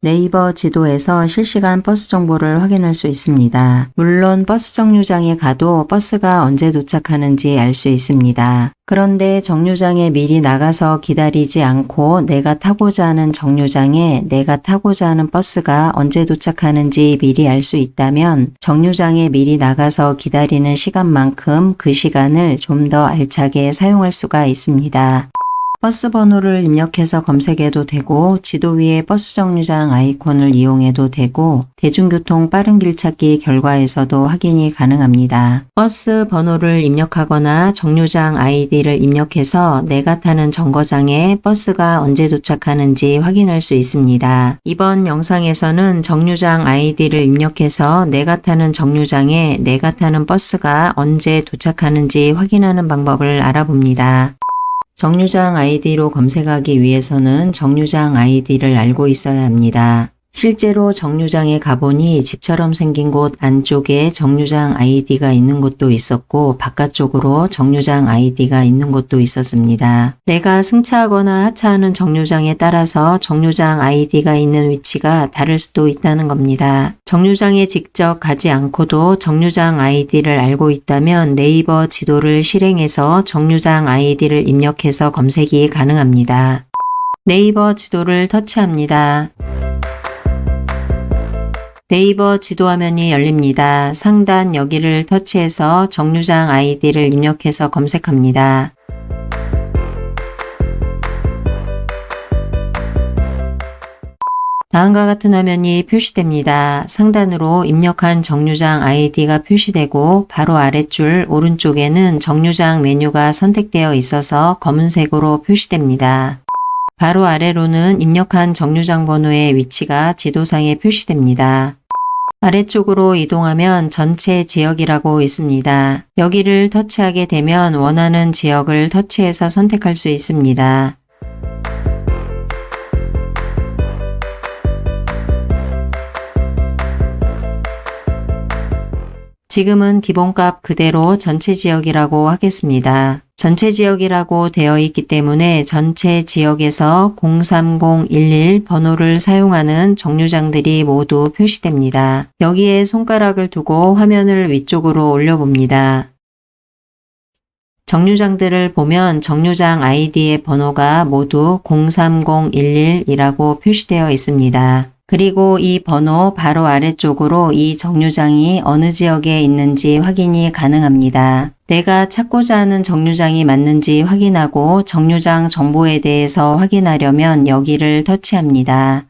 네이버 지도에서 실시간 버스 정보를 확인할 수 있습니다. 물론 버스 정류장에 가도 버스가 언제 도착하는지 알 수 있습니다. 그런데 정류장에 미리 나가서 기다리지 않고 내가 타고자 하는 정류장에 내가 타고자 하는 버스가 언제 도착하는지 미리 알 수 있다면 정류장에 미리 나가서 기다리는 시간만큼 그 시간을 좀 더 알차게 사용할 수가 있습니다. 버스 번호를 입력해서 검색해도 되고 지도 위에 버스 정류장 아이콘을 이용해도 되고 대중교통 빠른 길 찾기 결과에서도 확인이 가능합니다. 버스 번호를 입력하거나 정류장 아이디를 입력해서 내가 타는 정거장에 버스가 언제 도착하는지 확인할 수 있습니다. 이번 영상에서는 정류장 아이디를 입력해서 내가 타는 정류장에 내가 타는 버스가 언제 도착하는지 확인하는 방법을 알아봅니다. 정류장 아이디로 검색하기 위해서는 정류장 아이디를 알고 있어야 합니다. 실제로 정류장에 가보니 집처럼 생긴 곳 안쪽에 정류장 아이디가 있는 곳도 있었고 바깥쪽으로 정류장 아이디가 있는 곳도 있었습니다. 내가 승차하거나 하차하는 정류장에 따라서 정류장 아이디가 있는 위치가 다를 수도 있다는 겁니다. 정류장에 직접 가지 않고도 정류장 아이디를 알고 있다면 네이버 지도를 실행해서 정류장 아이디를 입력해서 검색이 가능합니다. 네이버 지도를 터치합니다. 네이버 지도 화면이 열립니다. 상단 여기를 터치해서 정류장 아이디를 입력해서 검색합니다. 다음과 같은 화면이 표시됩니다. 상단으로 입력한 정류장 아이디가 표시되고 바로 아랫줄 오른쪽에는 정류장 메뉴가 선택되어 있어서 검은색으로 표시됩니다. 바로 아래로는 입력한 정류장 번호의 위치가 지도상에 표시됩니다. 아래쪽으로 이동하면 전체 지역이라고 있습니다. 여기를 터치하게 되면 원하는 지역을 터치해서 선택할 수 있습니다. 지금은 기본값 그대로 전체 지역이라고 하겠습니다. 전체 지역이라고 되어 있기 때문에 전체 지역에서 03011 번호를 사용하는 정류장들이 모두 표시됩니다. 여기에 손가락을 두고 화면을 위쪽으로 올려봅니다. 정류장들을 보면 정류장 아이디의 번호가 모두 03011이라고 표시되어 있습니다. 그리고 이 번호 바로 아래쪽으로 이 정류장이 어느 지역에 있는지 확인이 가능합니다. 내가 찾고자 하는 정류장이 맞는지 확인하고 정류장 정보에 대해서 확인하려면 여기를 터치합니다.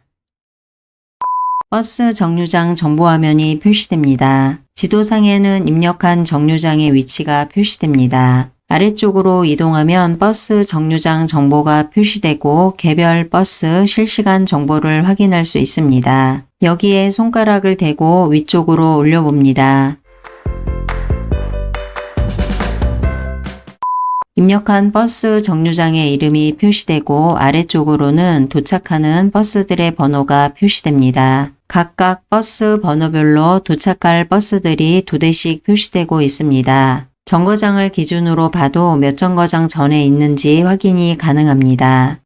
버스 정류장 정보 화면이 표시됩니다. 지도상에는 입력한 정류장의 위치가 표시됩니다. 아래쪽으로 이동하면 버스 정류장 정보가 표시되고 개별 버스 실시간 정보를 확인할 수 있습니다. 여기에 손가락을 대고 위쪽으로 올려봅니다. 입력한 버스 정류장의 이름이 표시되고 아래쪽으로는 도착하는 버스들의 번호가 표시됩니다. 각각 버스 번호별로 도착할 버스들이 2대씩 표시되고 있습니다. 정거장을 기준으로 봐도 몇 정거장 전에 있는지 확인이 가능합니다.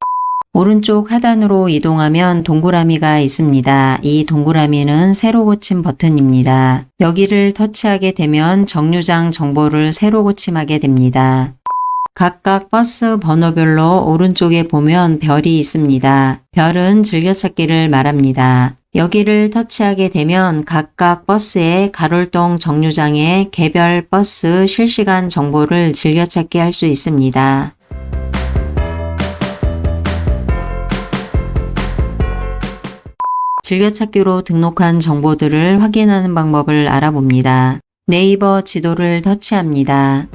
오른쪽 하단으로 이동하면 동그라미가 있습니다. 이 동그라미는 새로 고침 버튼입니다. 여기를 터치하게 되면 정류장 정보를 새로 고침하게 됩니다. 각각 버스 번호별로 오른쪽에 보면 별이 있습니다. 별은 즐겨찾기를 말합니다. 여기를 터치하게 되면 각각 버스의 가롤동 정류장의 개별 버스 실시간 정보를 즐겨찾기 할 수 있습니다. 즐겨찾기로 등록한 정보들을 확인하는 방법을 알아봅니다. 네이버 지도를 터치합니다.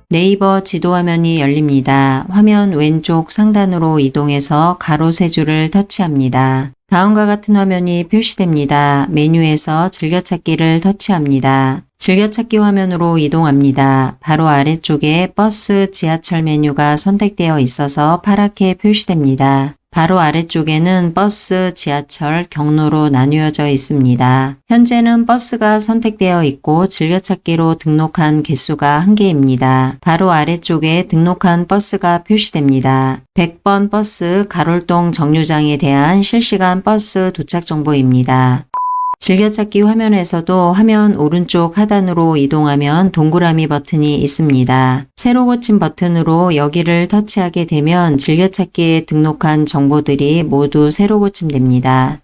네이버 지도 화면이 열립니다. 화면 왼쪽 상단으로 이동해서 가로 세 줄을 터치합니다. 다음과 같은 화면이 표시됩니다. 메뉴에서 즐겨찾기를 터치합니다. 즐겨찾기 화면으로 이동합니다. 바로 아래쪽에 버스, 지하철 메뉴가 선택되어 있어서 파랗게 표시됩니다. 바로 아래쪽에는 버스, 지하철, 경로로 나뉘어져 있습니다. 현재는 버스가 선택되어 있고 즐겨찾기로 등록한 개수가 1개입니다. 바로 아래쪽에 등록한 버스가 표시됩니다. 100번 버스 가롤동 정류장에 대한 실시간 버스 도착 정보입니다. 즐겨찾기 화면에서도 화면 오른쪽 하단으로 이동하면 동그라미 버튼이 있습니다. 새로 고친 버튼으로 여기를 터치하게 되면 즐겨찾기에 등록한 정보들이 모두 새로 고침됩니다.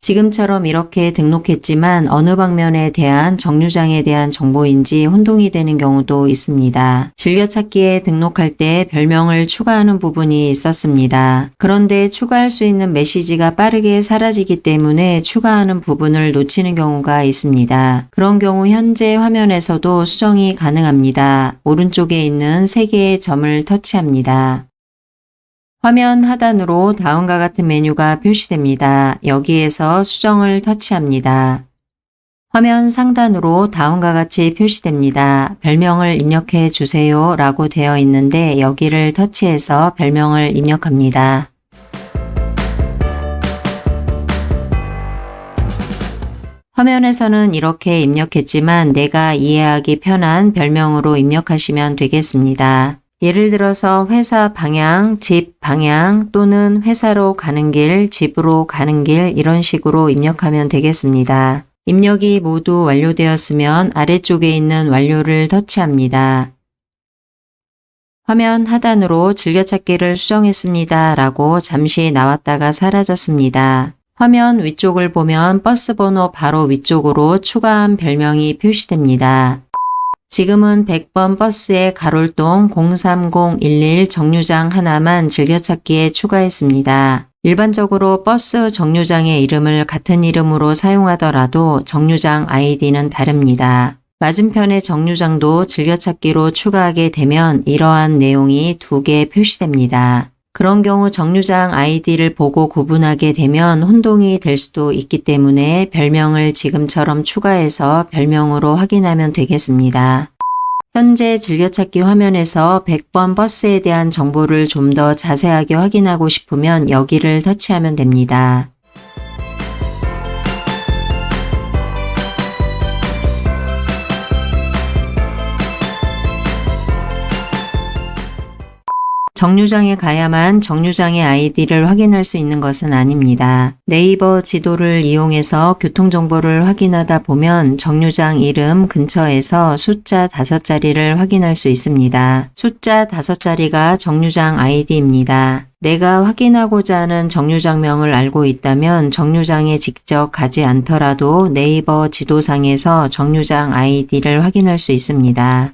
지금처럼 이렇게 등록했지만 어느 방면에 대한 정류장에 대한 정보인지 혼동이 되는 경우도 있습니다. 즐겨찾기에 등록할 때 별명을 추가하는 부분이 있었습니다. 그런데 추가할 수 있는 메시지가 빠르게 사라지기 때문에 추가하는 부분을 놓치는 경우가 있습니다. 그런 경우 현재 화면에서도 수정이 가능합니다. 오른쪽에 있는 3개의 점을 터치합니다. 화면 하단으로 다음과 같은 메뉴가 표시됩니다. 여기에서 수정을 터치합니다. 화면 상단으로 다음과 같이 표시됩니다. 별명을 입력해 주세요 라고 되어 있는데 여기를 터치해서 별명을 입력합니다. 화면에서는 이렇게 입력했지만 내가 이해하기 편한 별명으로 입력하시면 되겠습니다. 예를 들어서 회사 방향, 집 방향 또는 회사로 가는 길, 집으로 가는 길 이런 식으로 입력하면 되겠습니다. 입력이 모두 완료되었으면 아래쪽에 있는 완료를 터치합니다. 화면 하단으로 즐겨찾기를 수정했습니다 라고 잠시 나왔다가 사라졌습니다. 화면 위쪽을 보면 버스 번호 바로 위쪽으로 추가한 별명이 표시됩니다. 지금은 100번 버스의 가롤동 03011 정류장 하나만 즐겨찾기에 추가했습니다. 일반적으로 버스 정류장의 이름을 같은 이름으로 사용하더라도 정류장 아이디는 다릅니다. 맞은편의 정류장도 즐겨찾기로 추가하게 되면 이러한 내용이 2개 표시됩니다. 그런 경우 정류장 아이디를 보고 구분하게 되면 혼동이 될 수도 있기 때문에 별명을 지금처럼 추가해서 별명으로 확인하면 되겠습니다. 현재 즐겨찾기 화면에서 100번 버스에 대한 정보를 좀 더 자세하게 확인하고 싶으면 여기를 터치하면 됩니다. 정류장에 가야만 정류장의 아이디를 확인할 수 있는 것은 아닙니다. 네이버 지도를 이용해서 교통정보를 확인하다 보면 정류장 이름 근처에서 숫자 5자리를 확인할 수 있습니다. 숫자 5자리가 정류장 아이디입니다. 내가 확인하고자 하는 정류장명을 알고 있다면 정류장에 직접 가지 않더라도 네이버 지도상에서 정류장 아이디를 확인할 수 있습니다.